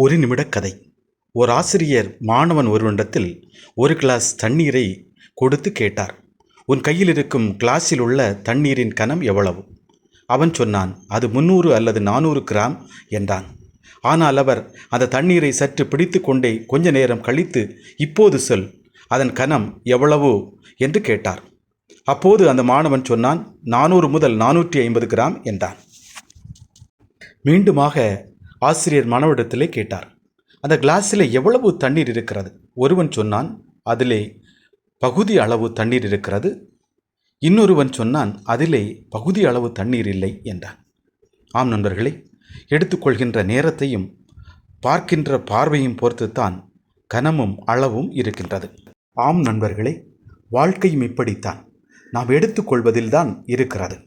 ஒரு நிமிட கதை. ஒரு ஆசிரியர் மாணவன் ஒருவனிடத்தில் ஒரு கிளாஸ் தண்ணீரை கொடுத்து கேட்டார், உன் கையில் இருக்கும் கிளாஸில் உள்ள தண்ணீரின் கனம் எவ்வளவு? அவன் சொன்னான், அது 300 அல்லது 400 கிராம் என்றான். ஆனால் அவர் அந்த தண்ணீரை சற்று பிடித்து கொண்டே கொஞ்ச நேரம் கழித்து, இப்போது சொல், அதன் கனம் எவ்வளவு என்று கேட்டார். அப்போது அந்த மாணவன் சொன்னான், 400 முதல் 450 கிராம் என்றான். மீண்டுமாக ஆசிரியர் மாணவனிடத்திலே கேட்டார், அந்த கிளாஸில் எவ்வளவு தண்ணீர் இருக்கிறது? ஒருவன் சொன்னான், அதிலே பகுதி அளவு தண்ணீர் இருக்கிறது. இன்னொருவன் சொன்னான், அதிலே பகுதி அளவு தண்ணீர் இல்லை என்றான். ஆம் நண்பர்களே, எடுத்துக்கொள்கின்ற நேரத்தையும் பார்க்கின்ற பார்வையும் பொறுத்துத்தான் கனமும் அளவும் இருக்கின்றது. ஆம் நண்பர்களே, வாழ்க்கையும் இப்படித்தான், நாம் எடுத்துக்கொள்வதில்தான் இருக்கிறது.